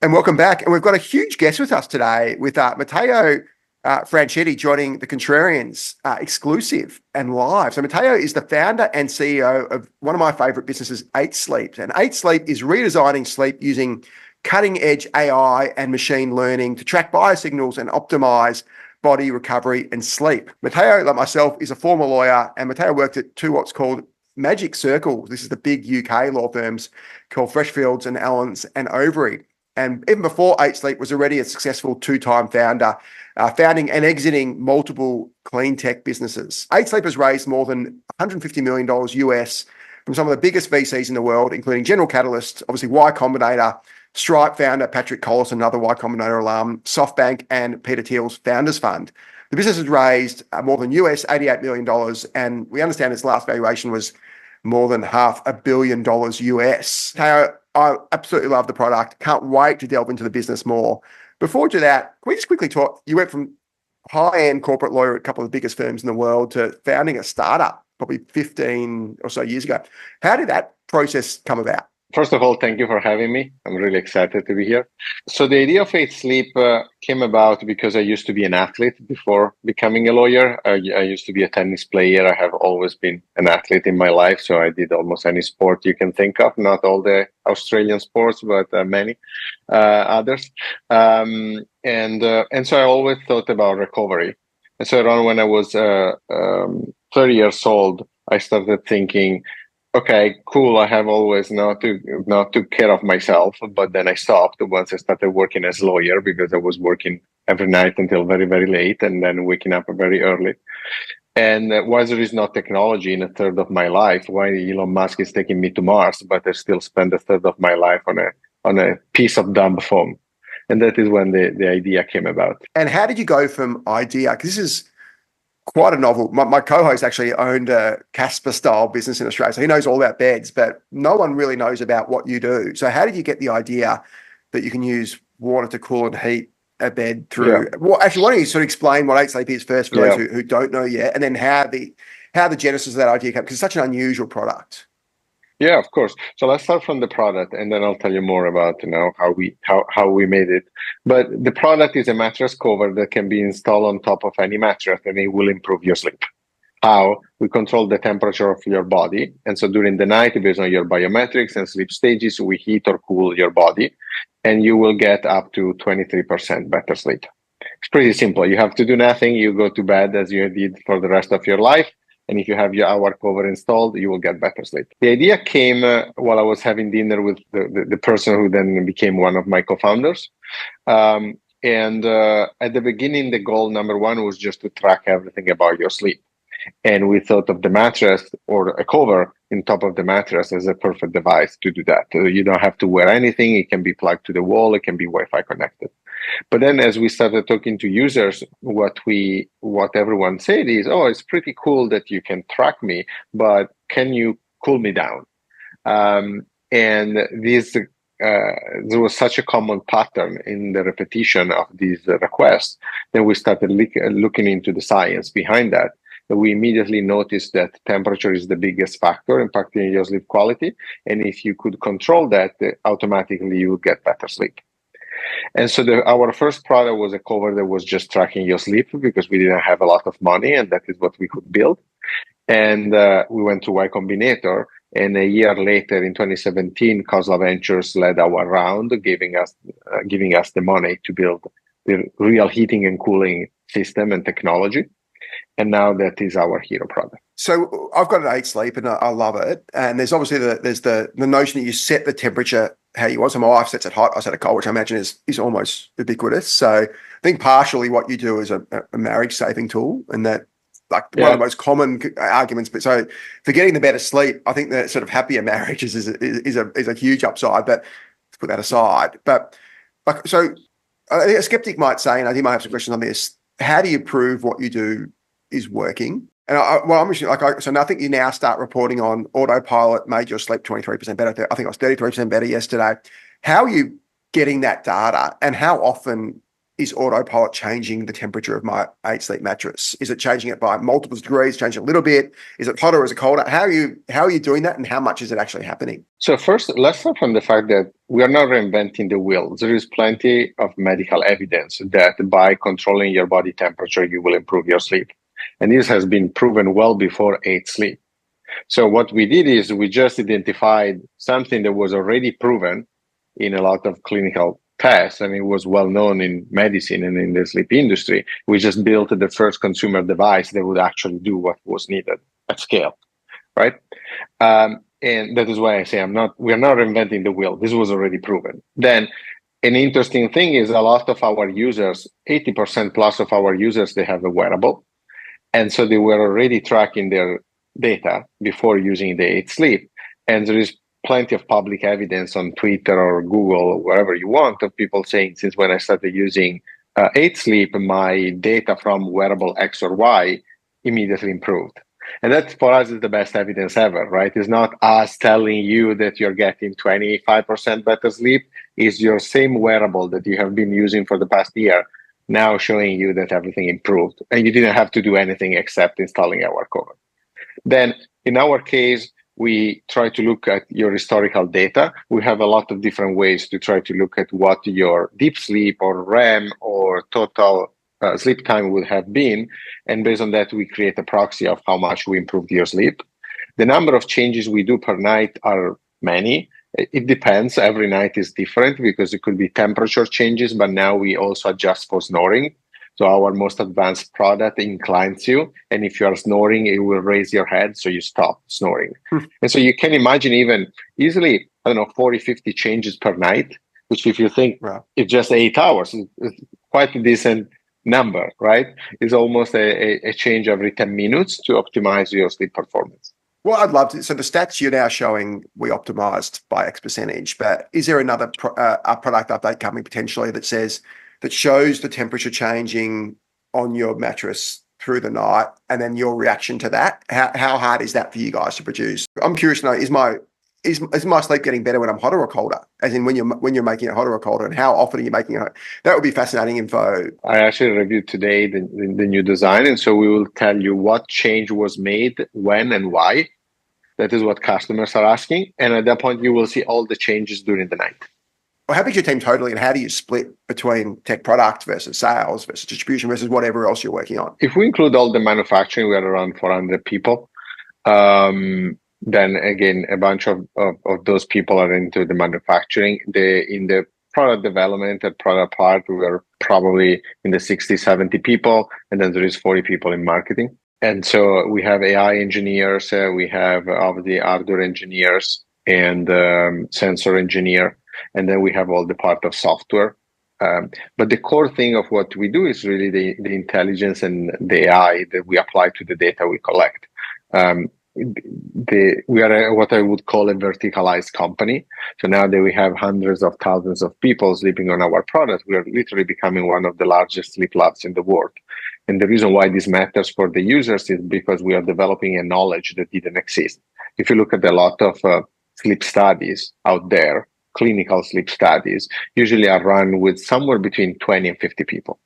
And welcome back. And we've got a huge guest with us today with Matteo Franchetti joining the Contrarians exclusive and live. So Matteo is the founder and CEO of one of my favorite businesses, 8 Sleep. And 8 Sleep is redesigning sleep using cutting-edge AI and machine learning to track biosignals and optimize body recovery and sleep. Matteo, like myself, is a former lawyer, and Matteo worked at two what's called Magic Circle. This is the big UK law firms called Freshfields and Allens and Overy. And even before 8 Sleep was already a successful two-time founder, founding and exiting multiple clean tech businesses. 8 Sleep has raised more than $150 million US from some of the biggest VCs in the world, including General Catalyst, obviously Y Combinator, Stripe founder Patrick Collis, another Y Combinator alum, SoftBank, and Peter Thiel's Founders Fund. The business has raised more than US $88 million, and we understand its last valuation was more than $500 million US. I absolutely love the product. Can't wait to delve into the business more. Before we do that, can we just quickly talk? You went from high-end corporate lawyer at a couple of the biggest firms in the world to founding a startup probably 15 or so years ago. How did that process come about? First of all, thank you for having me. I'm really excited to be here. So the idea of 8 Sleep came about because I used to be an athlete before becoming a lawyer. I used to be a tennis player. I have always been an athlete in my life. So I did almost any sport you can think of, not all the Australian sports, but many others. And so I always thought about recovery. And so around when I was 30 years old, I started thinking, okay, cool. I have always not took care of myself, but then I stopped once I started working as a lawyer because I was working every night until very, very late and then waking up very early. And why there is no technology in a third of my life, why Elon Musk is taking me to Mars, but I still spend a third of my life on a piece of dumb phone. And that is when the idea came about. And how did you go from idea? Because this is quite a novel. My co-host actually owned a Casper-style business in Australia, so he knows all about beds, but no one really knows about what you do. So how did you get the idea that you can use water to cool and heat a bed through? Yeah. Well, actually, why don't you sort of explain what 8 Sleep is first for those who don't know yet, and then how the genesis of that idea came, because it's such an unusual product. Yeah, of course. So let's start from the product, and then I'll tell you more about how we made it. But the product is a mattress cover that can be installed on top of any mattress, and it will improve your sleep. How? We control the temperature of your body, and so during the night, based on your biometrics and sleep stages, we heat or cool your body, and you will get up to 23% better sleep. It's pretty simple. You have to do nothing. You go to bed as you did for the rest of your life. And if you have your hour cover installed, you will get better sleep. The idea came while I was having dinner with the person who then became one of my co-founders. And at the beginning, the goal number one was just to track everything about your sleep. And we thought of the mattress or a cover in top of the mattress as a perfect device to do that. You don't have to wear anything. It can be plugged to the wall. It can be Wi-Fi connected. But then as we started talking to users, what everyone said is, oh, it's pretty cool that you can track me, but can you cool me down? And there was such a common pattern in the repetition of these requests that we started looking into the science behind that. We immediately noticed that temperature is the biggest factor impacting your sleep quality. And if you could control that, automatically you would get better sleep. And so our first product was a cover that was just tracking your sleep because we didn't have a lot of money, and that is what we could build. And we went to Y Combinator, and a year later, in 2017, Khosla Ventures led our round, giving us the money to build the real heating and cooling system and technology. And now that is our hero product. So I've got an 8 Sleep and I love it. And there's obviously the notion that you set the temperature how you want. So my wife sets it hot, I set it cold, which I imagine is almost ubiquitous. So I think partially what you do is a marriage saving tool, and that one of the most common arguments. But so for getting the better sleep, I think that sort of happier marriages is a huge upside. But let's put that aside. But so I think a skeptic might say, and I think I might have some questions on this. How do you prove what you do is working? And so I think you now start reporting on autopilot made your sleep 23% better. I think it was 33% better yesterday. How are you getting that data, and how often is Autopilot changing the temperature of my 8-sleep mattress? Is it changing it by multiple degrees, changing it a little bit? Is it hotter or is it colder? How are you doing that, and how much is it actually happening? So first, let's start from the fact that we are not reinventing the wheel. There is plenty of medical evidence that by controlling your body temperature, you will improve your sleep. And this has been proven well before 8-sleep. So what we did is we just identified something that was already proven in a lot of clinical tests, and it was well known in medicine and in the sleep industry. We just built the first consumer device that would actually do what was needed at scale, right? And that is why I say we're not reinventing the wheel. This was already proven. Then an interesting thing is a lot of our users, 80% plus of our users, they have a wearable. And so they were already tracking their data before using the 8-sleep. And there is plenty of public evidence on Twitter or Google or wherever you want of people saying, since when I started using 8-sleep, my data from wearable X or Y immediately improved. And that for us is the best evidence ever, right? It's not us telling you that you're getting 25% better sleep. It's your same wearable that you have been using for the past year now showing you that everything improved. And you didn't have to do anything except installing our cover. Then in our case, we try to look at your historical data. We have a lot of different ways to try to look at what your deep sleep or REM or total sleep time would have been. And based on that, we create a proxy of how much we improved your sleep. The number of changes we do per night are many. It depends. Every night is different because it could be temperature changes, but now we also adjust for snoring. So our most advanced product inclines you, and if you are snoring, it will raise your head so you stop snoring. And so you can imagine even easily, 40, 50 changes per night, which if you think it's just 8 hours, it's quite a decent number, right? It's almost a change every 10 minutes to optimize your sleep performance. Well, I'd love to. So the stats you're now showing we optimized by X percentage, but is there another product update coming potentially that shows the temperature changing on your mattress through the night and then your reaction to that? How hard is that for you guys to produce? I'm curious to know, is my sleep getting better when I'm hotter or colder? As in when you're making it hotter or colder, and how often are you making it? That would be fascinating info. I actually reviewed today the new design, and so we will tell you what change was made, when and why. That is what customers are asking. And at that point, you will see all the changes during the night. Well, how big is your team totally, and how do you split between tech product versus sales versus distribution versus whatever else you're working on? If we include all the manufacturing, we are around 400 people. Then again, a bunch of those people are into the manufacturing. In the product development and product part, we are probably in the 60, 70 people. And then there is 40 people in marketing. And so we have AI engineers, we have the Adir engineers and sensor engineer. And then we have all the part of software. But the core thing of what we do is really the intelligence and the AI that we apply to the data we collect. We are what I would call a verticalized company. So now that we have hundreds of thousands of people sleeping on our product, we are literally becoming one of the largest sleep labs in the world. And the reason why this matters for the users is because we are developing a knowledge that didn't exist. If you look at a lot of sleep studies out there, clinical sleep studies usually are run with somewhere between 20 and 50 people.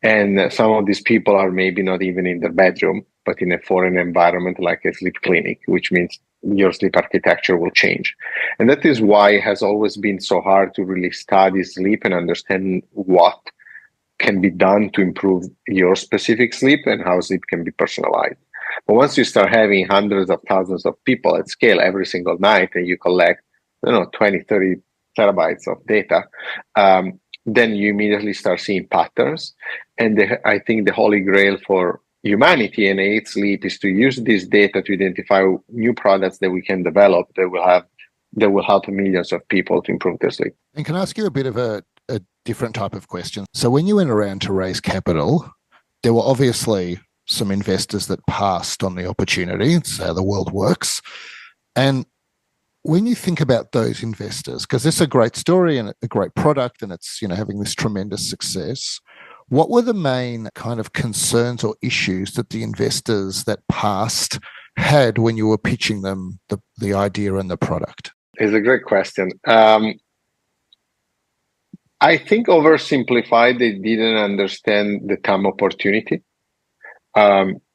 And some of these people are maybe not even in their bedroom, but in a foreign environment like a sleep clinic, which means your sleep architecture will change. And that is why it has always been so hard to really study sleep and understand what can be done to improve your specific sleep and how sleep can be personalized. But once you start having hundreds of thousands of people at scale every single night and you collect 20, 30 terabytes of data, then you immediately start seeing patterns. And I think the holy grail for humanity and 8-sleep is to use this data to identify new products that we can develop that will help millions of people to improve their sleep. And can I ask you a bit of a different type of question? So when you went around to raise capital, there were obviously some investors that passed on the opportunity. It's how the world works. And when you think about those investors, because it's a great story and a great product and it's, having this tremendous success, what were the main kind of concerns or issues that the investors that passed had when you were pitching them the idea and the product? It's a great question. I think oversimplified, they didn't understand the time opportunity,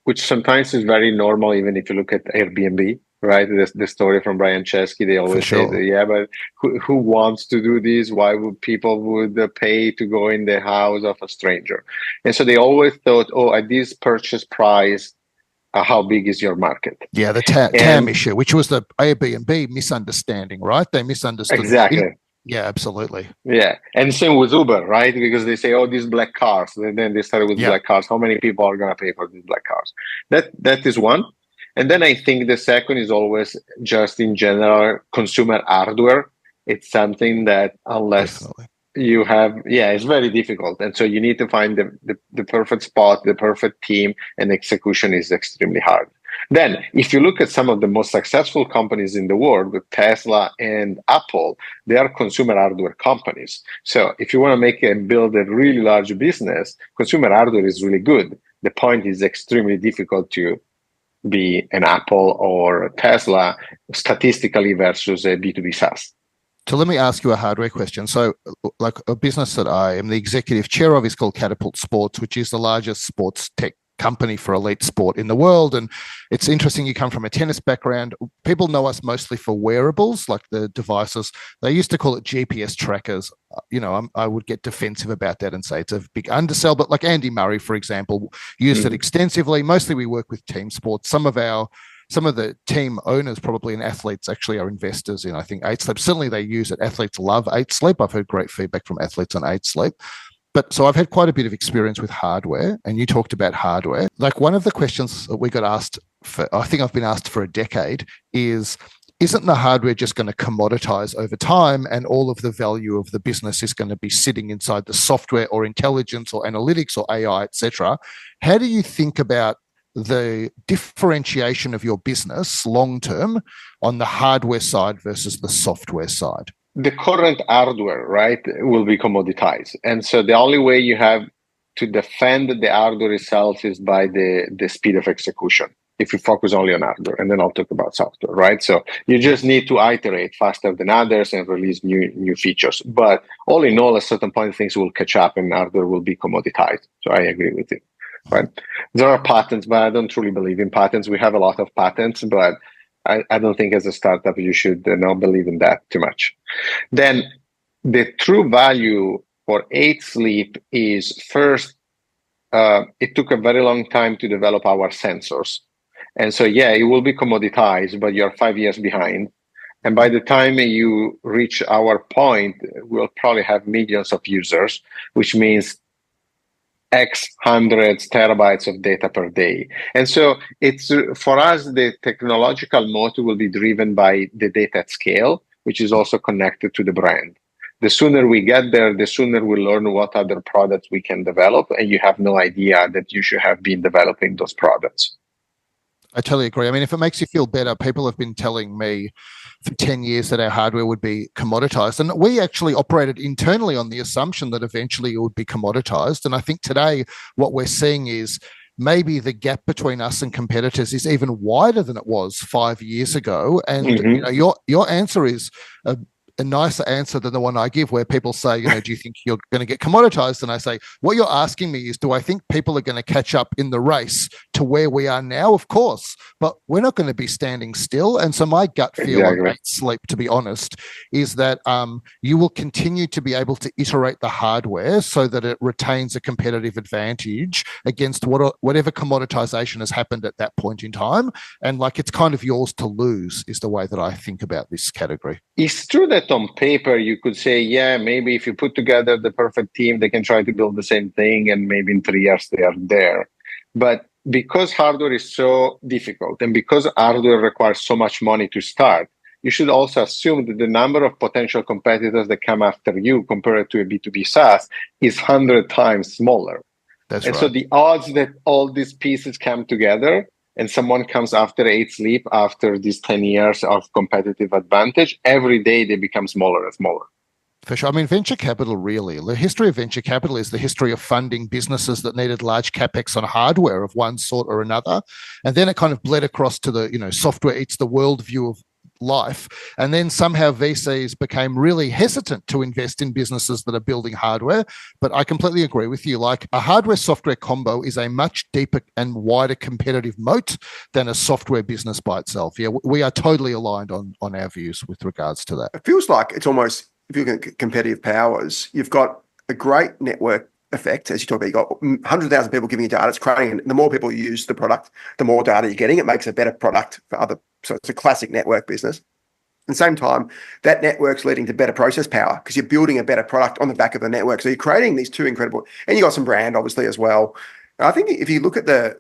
which sometimes is very normal, even if you look at Airbnb, right? The story from Brian Chesky, they always say, sure. yeah, but who wants to do this? Why would people pay to go in the house of a stranger? And so they always thought, oh, at this purchase price, how big is your market? Yeah, the TAM issue, which was the Airbnb misunderstanding, right? They misunderstood. Exactly. Yeah, absolutely. Yeah. And same with Uber, right? Because they say, oh, these black cars. And then they started with black cars. How many people are going to pay for these black cars? That is one. And then I think the second is always just in general consumer hardware. It's something that unless you have, it's very difficult. And so you need to find the perfect spot, the perfect team, and execution is extremely hard. Then, if you look at some of the most successful companies in the world, with Tesla and Apple, they are consumer hardware companies. So if you want to make and build a really large business, consumer hardware is really good. The point is extremely difficult to be an Apple or a Tesla statistically versus a B2B SaaS. So let me ask you a hardware question. So like a business that I am the executive chair of is called Catapult Sports, which is the largest sports tech company for elite sport in the world. And it's interesting, you come from a tennis background. People know us mostly for wearables, like the devices. They used to call it GPS trackers. I would get defensive about that and say it's a big undersell, but like Andy Murray, for example, used it extensively. Mostly we work with team sports. Some of the team owners probably and athletes actually are investors in, I think, 8 Sleep. Certainly they use it. Athletes love 8 Sleep. I've heard great feedback from athletes on 8 Sleep. But so I've had quite a bit of experience with hardware, and you talked about hardware. Like one of the questions that we got asked for, I think I've been asked for a decade, is, isn't the hardware just going to commoditize over time and all of the value of the business is going to be sitting inside the software or intelligence or analytics or AI, et cetera? How do you think about the differentiation of your business long-term on the hardware side versus the software side? The current hardware, right, will be commoditized. And so the only way you have to defend the hardware itself is by the speed of execution, if you focus only on hardware. And then I'll talk about software, right? So you just need to iterate faster than others and release new features. But all in all, at a certain point, things will catch up and hardware will be commoditized. So I agree with you, right? There are patents, but I don't truly believe in patents. We have a lot of patents, but I don't think as a startup you should not believe in that too much. Then the true value for 8 Sleep is first, it took a very long time to develop our sensors. And so, it will be commoditized, but you're 5 years behind. And by the time you reach our point, we'll probably have millions of users, which means X hundreds terabytes of data per day. And so it's for us, the technological moat will be driven by the data at scale, which is also connected to the brand. The sooner we get there, the sooner we learn what other products we can develop, and you have no idea that you should have been developing those products. I totally agree. I mean, if it makes you feel better, people have been telling me for 10 years that our hardware would be commoditized. And we actually operated internally on the assumption that eventually it would be commoditized. And I think today what we're seeing is maybe the gap between us and competitors is even wider than it was 5 years ago. And your answer is a nicer answer than the one I give, where people say, do you think you're going to get commoditized? And I say, what you're asking me is, do I think people are going to catch up in the race to where we are now? Of course, but we're not going to be standing still. And so my gut feel on 8 Sleep, to be honest, is that you will continue to be able to iterate the hardware so that it retains a competitive advantage against whatever commoditization has happened at that point in time. And like, it's kind of yours to lose is the way that I think about this category. It's true that on paper, you could say, maybe if you put together the perfect team, they can try to build the same thing and maybe in 3 years they are there. But because hardware is so difficult and because hardware requires so much money to start, you should also assume that the number of potential competitors that come after you compared to a B2B SaaS is 100 times smaller. That's right. So the odds that all these pieces come together and someone comes after 8 Sleep after these 10 years of competitive advantage, every day they become smaller and smaller. For sure. I mean, venture capital, really, the history of venture capital is the history of funding businesses that needed large capex on hardware of one sort or another. And then it kind of bled across to the, software eats the world view of life. And then somehow VCs became really hesitant to invest in businesses that are building hardware. But I completely agree with you. Like, a hardware software combo is a much deeper and wider competitive moat than a software business by itself. Yeah, we are totally aligned on our views with regards to that. It feels like it's almost, if you look at competitive powers, you've got a great network effect. As you talk about, you've got 100,000 people giving you data. It's creating, the more people use the product, the more data you're getting. It makes a better product for other. So it's a classic network business. At the same time, that network's leading to better process power because you're building a better product on the back of the network. So you're creating these two incredible, and you got some brand obviously as well. And I think if you look at the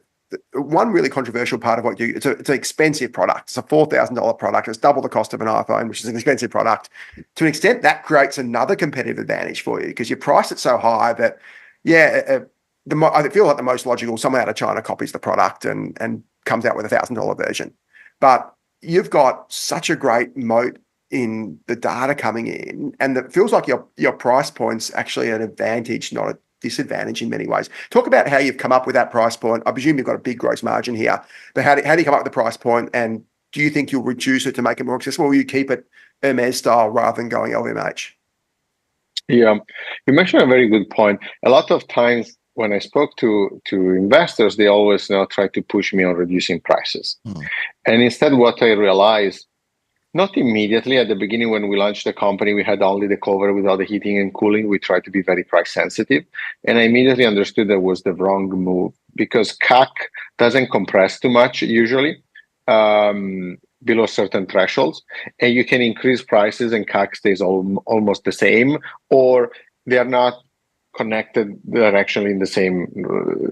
one really controversial part of what you do, it's an expensive product. It's a $4,000 product. It's double the cost of an iPhone, which is an expensive product. To an extent, that creates another competitive advantage for you because you price it so high that, I feel like the most logical, someone out of China copies the product and comes out with $1,000 version. But you've got such a great moat in the data coming in, and it feels like your price point's actually an advantage, not a disadvantage in many ways. Talk about how you've come up with that price point. I presume you've got a big gross margin here, but how do you come up with the price point, and do you think you'll reduce it to make it more accessible, or will you keep it Hermes style rather than going LVMH? Yeah, you mentioned a very good point. A lot of times when I spoke to investors, they always try to push me on reducing prices. And instead, what I realized, not immediately at the beginning when we launched the company, we had only the cover without the heating and cooling. We tried to be very price sensitive. And I immediately understood that was the wrong move because CAC doesn't compress too much usually below certain thresholds. And you can increase prices and CAC stays almost the same, or they are not connected directionally in the same,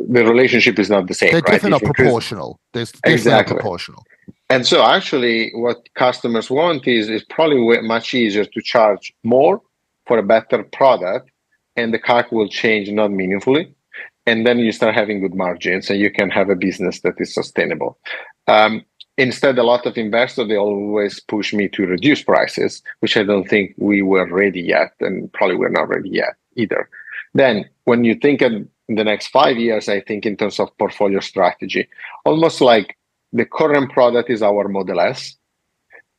the relationship is not the same. They're right? definitely not proportional. There's definitely not proportional. And so actually what customers want is probably much easier to charge more for a better product, and the CAC will change not meaningfully. And then you start having good margins and you can have a business that is sustainable. Instead, a lot of investors, they always push me to reduce prices, which I don't think we were ready yet, and probably we're not ready yet either. Then when you think in the next 5 years, I think in terms of portfolio strategy, almost like the current product is our Model S,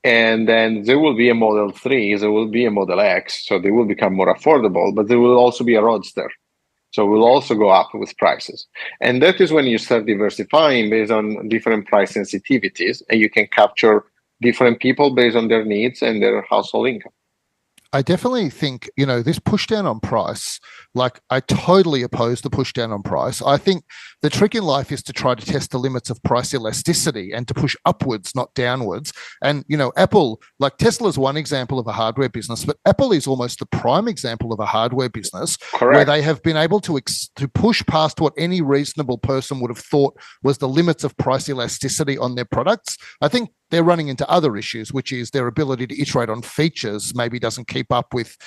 and then there will be a Model 3, there will be a Model X, so they will become more affordable, but there will also be a Roadster. So we'll also go up with prices. And that is when you start diversifying based on different price sensitivities, and you can capture different people based on their needs and their household income. I definitely think, this push down on price, like I totally oppose the push down on price. I think the trick in life is to try to test the limits of price elasticity and to push upwards, not downwards. And, Apple, like Tesla is one example of a hardware business, but Apple is almost the prime example of a hardware business. Correct. Where they have been able to push past what any reasonable person would have thought was the limits of price elasticity on their products. I think they're running into other issues, which is their ability to iterate on features maybe doesn't keep up with,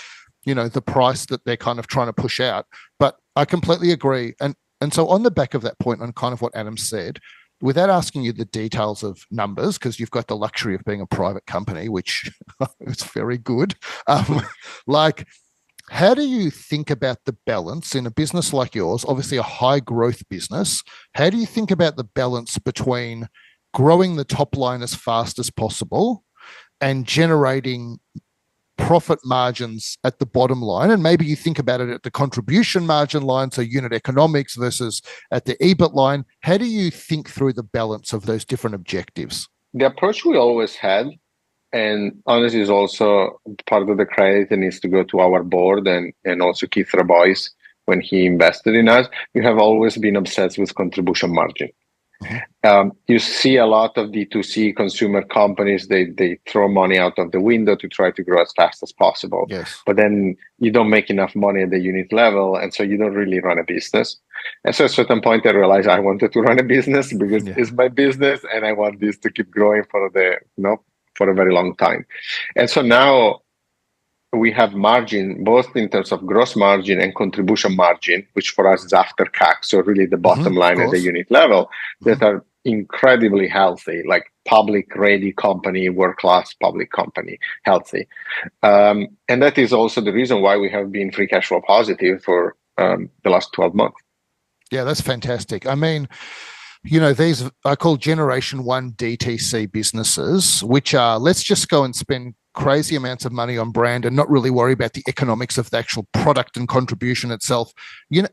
the price that they're kind of trying to push out. But I completely agree. And so on the back of that point, on kind of what Adam said, without asking you the details of numbers, because you've got the luxury of being a private company, which is very good. How do you think about the balance in a business like yours, obviously a high growth business? How do you think about the balance between growing the top line as fast as possible and generating profit margins at the bottom line? And maybe you think about it at the contribution margin line, so unit economics versus at the EBIT line. How do you think through the balance of those different objectives? The approach we always had, and honestly is also part of the credit that needs to go to our board and also Keith Rabois when he invested in us, we have always been obsessed with contribution margin. You see a lot of D2C consumer companies, they throw money out of the window to try to grow as fast as possible. Yes. But then you don't make enough money at the unit level, and so you don't really run a business. And so at a certain point, I realized I wanted to run a business because it's my business, and I want this to keep growing for a very long time. And so now we have margin, both in terms of gross margin and contribution margin, which for us is after CAC, so really the bottom line at the unit level, that are incredibly healthy, like public-ready company, world-class public company, healthy. And that is also the reason why we have been free cash flow positive for the last 12 months. Yeah, that's fantastic. I mean, These I call Generation 1 DTC businesses, which are, let's just go and spend crazy amounts of money on brand and not really worry about the economics of the actual product and contribution itself.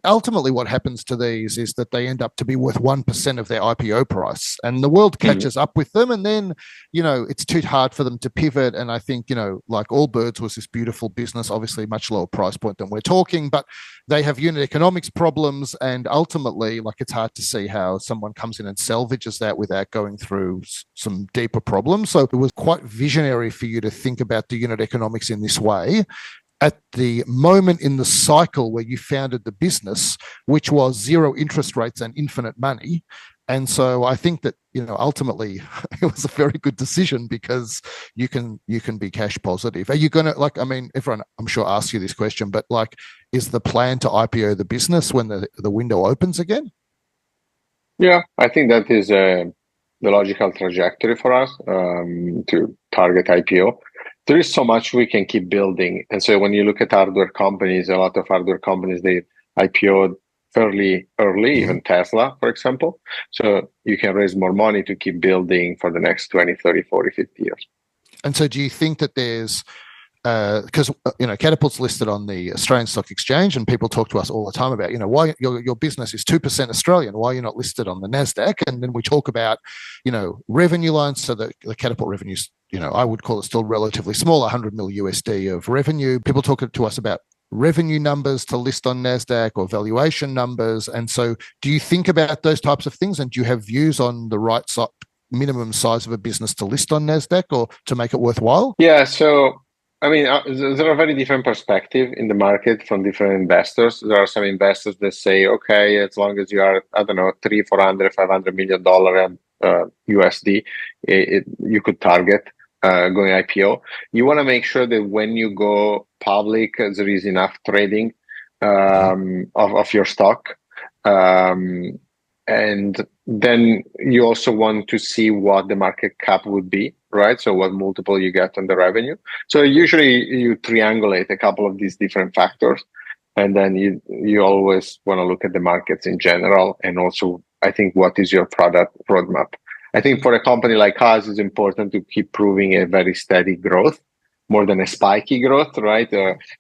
Ultimately what happens to these is that they end up to be worth 1% of their IPO price, and the world catches up with them, and then it's too hard for them to pivot. And I think like Allbirds was this beautiful business, obviously much lower price point than we're talking, but they have unit economics problems, and ultimately it's hard to see how someone comes in and salvages that without going through some deeper problems. So it was quite visionary for you to think about the unit economics in this way at the moment in the cycle where you founded the business, which was zero interest rates and infinite money. And so I think that ultimately it was a very good decision, because you can be cash positive. Are you going to everyone I'm sure asks you this question, but is the plan to IPO the business when the window opens again? Yeah, I think that is the logical trajectory for us to target IPO. There is so much we can keep building. And so when you look at hardware companies, a lot of hardware companies, they IPO'd fairly early, even Tesla, for example. So you can raise more money to keep building for the next 20, 30, 40, 50 years. And so do you think that there's, because Catapult's listed on the Australian Stock Exchange, and people talk to us all the time about why your business is 2% Australian, why you're not listed on the Nasdaq, and then we talk about revenue lines. So the Catapult revenues, I would call it still relatively small, 100 mil USD of revenue. People talk to us about revenue numbers to list on Nasdaq or valuation numbers, and so do you think about those types of things, and do you have views on the right minimum size of a business to list on Nasdaq or to make it worthwhile? Yeah, so there are very different perspectives in the market from different investors. There are some investors that say, okay, as long as you are, I don't know, $300, $400, $500 million USD, you could target going IPO. You want to make sure that when you go public, there is enough trading of your stock. And then you also want to see what the market cap would be, right? So what multiple you get on the revenue. So usually you triangulate a couple of these different factors, and then you always want to look at the markets in general, and also I think what is your product roadmap. I think for a company like us, it's important to keep proving a very steady growth, more than a spiky growth, right?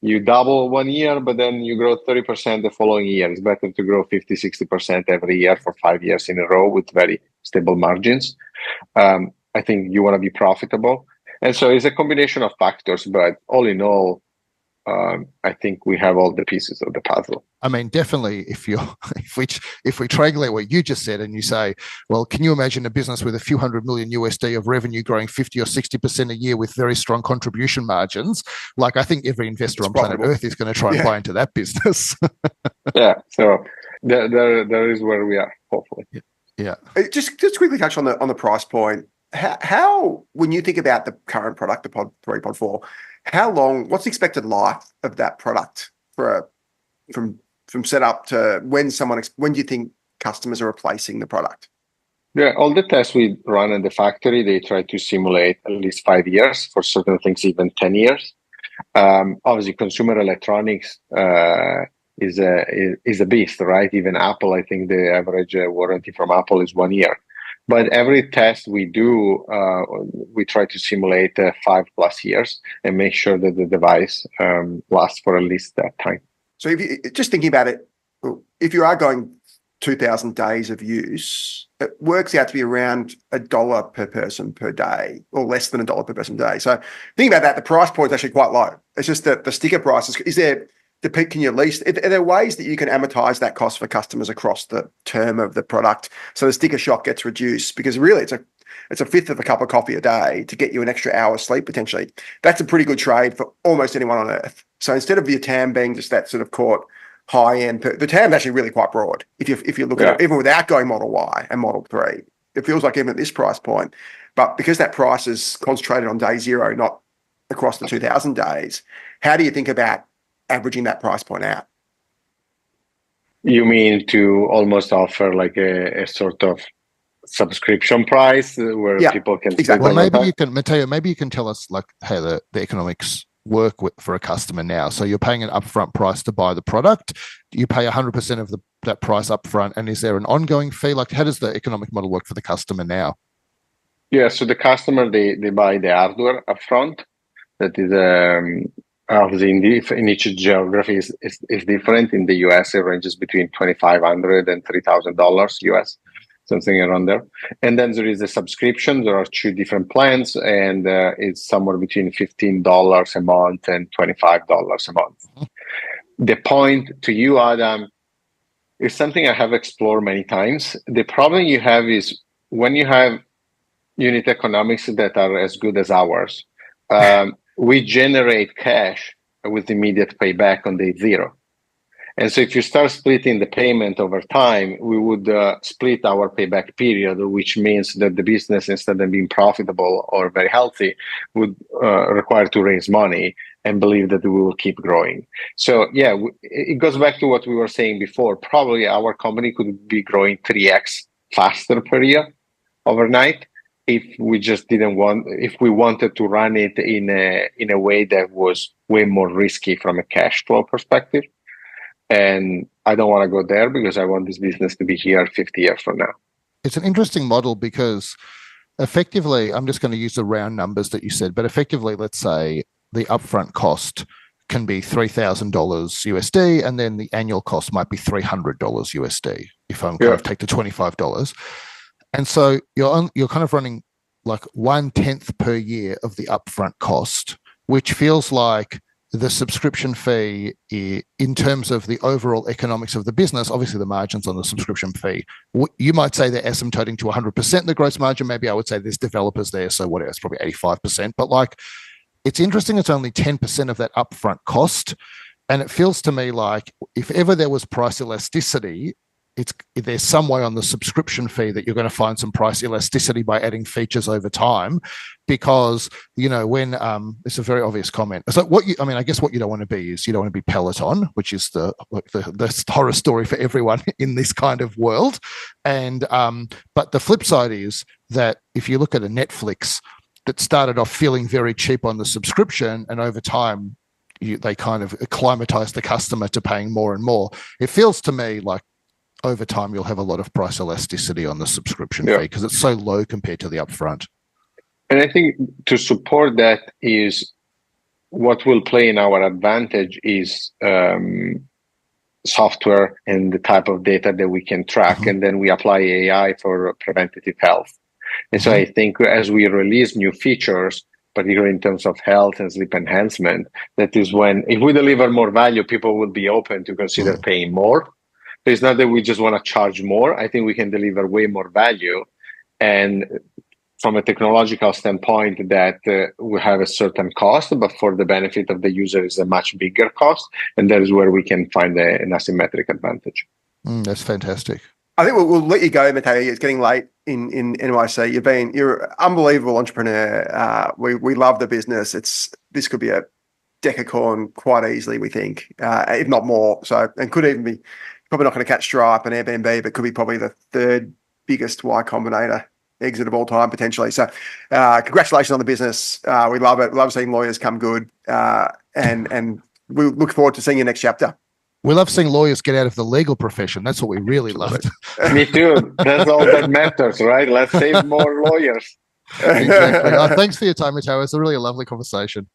You double one year, but then you grow 30% the following year. It's better to grow 50, 60% every year for 5 years in a row with very stable margins. I think you want to be profitable. And so it's a combination of factors, but all in all, I think we have all the pieces of the puzzle. I mean, definitely, if we triangulate what you just said and you say, well, can you imagine a business with a few $100 million USD of revenue growing 50 or 60% a year with very strong contribution margins? I think every investor on planet Earth is going to try and buy into that business. Yeah. So there is where we are, hopefully. Yeah. Just quickly touch on the price point. How when you think about the current product, the Pod 3, Pod 4, what's the expected life of that product from setup to when do you think customers are replacing the product? Yeah, all the tests we run in the factory, they try to simulate at least 5 years, for certain things even 10 years. Obviously, consumer electronics is a beast, right? Even Apple, I think the average warranty from Apple is 1 year. But every test we do, we try to simulate 5+ years and make sure that the device lasts for at least that time. So if you just thinking about it, if you are going 2,000 days of use, it works out to be around $1 per person per day, or less than $1 per person per day. So think about that. The price point is actually quite low. It's just that the sticker prices. Can you lease? Are there ways that you can amortize that cost for customers across the term of the product, so the sticker shock gets reduced? Because really, it's a fifth of a cup of coffee a day to get you an extra hour's sleep potentially. That's a pretty good trade for almost anyone on earth. So instead of your TAM being just that sort of caught high end, the TAM is actually really quite broad. If you look at it, even without going Model Y and Model 3, it feels like even at this price point. But because that price is concentrated on day zero, not across the 2,000 days, how do you think about averaging that price point out? You mean to almost offer like a sort of subscription price where people can exactly. Well, maybe you can, Matteo, maybe you can tell us like how the economics work for a customer now? So you're paying an upfront price to buy the product. Do you pay 100% of that price upfront? And is there an ongoing fee? Like, how does the economic model work for the customer now? Yeah, so the customer, they buy the hardware upfront. That is obviously in each geography is different. In the US, it ranges between $2,500 and $3,000 US, something around there. And then there is a subscription. There are two different plans, and it's somewhere between $15 a month and $25 a month. The point to you, Adam, is something I have explored many times. The problem you have is when you have unit economics that are as good as ours, we generate cash with immediate payback on day zero. And so if you start splitting the payment over time, we would split our payback period, which means that the business, instead of being profitable or very healthy, would require to raise money and believe that we will keep growing. So yeah, it goes back to what we were saying before. Probably our company could be growing 3x faster per year overnight if we just if we wanted to run it in a way that was way more risky from a cash flow perspective. And I don't want to go there because I want this business to be here 50 years from now. It's an interesting model because effectively, I'm just going to use the round numbers that you said, but effectively, let's say the upfront cost can be $3,000 USD, and then the annual cost might be $300 USD if I'm kind of take the $25. And so you're kind of running like 1/10 per year of the upfront cost, which feels like the subscription fee in terms of the overall economics of the business. Obviously, the margins on the subscription fee, you might say they're asymptoting to 100% the gross margin. Maybe I would say there's developers there, so whatever, it's probably 85%. But like, it's interesting, it's only 10% of that upfront cost. And it feels to me like if ever there was price elasticity, there's some way on the subscription fee that you're going to find some price elasticity by adding features over time, because when it's a very obvious comment. So I guess what you don't want to be is you don't want to be Peloton, which is the horror story for everyone in this kind of world. And but the flip side is that if you look at a Netflix that started off feeling very cheap on the subscription, and over time they kind of acclimatize the customer to paying more and more. It feels to me like over time you'll have a lot of price elasticity on the subscription fee because it's so low compared to the upfront. And I think to support that is what will play in our advantage is software and the type of data that we can track. And then we apply AI for preventative health. And so I think as we release new features, particularly in terms of health and sleep enhancement, that is when, if we deliver more value, people will be open to consider paying more. So it's not that we just want to charge more. I think we can deliver way more value. And from a technological standpoint, that we have a certain cost, but for the benefit of the user is a much bigger cost. And that is where we can find an asymmetric advantage. That's fantastic. I think we'll let you go, Matteo. It's getting late in NYC. You're an unbelievable entrepreneur. We love the business. This could be a decacorn quite easily, we think, if not more. So, and could even be probably not going to catch Stripe and Airbnb, but could be probably the third biggest Y Combinator exit of all time potentially. So, congratulations on the business. We love it. Love seeing lawyers come good, and we look forward to seeing your next chapter. We love seeing lawyers get out of the legal profession. That's what we really love. Me too. That's all that matters, right? Let's save more lawyers. Exactly. Thanks for your time, Matteo. It's a really lovely conversation.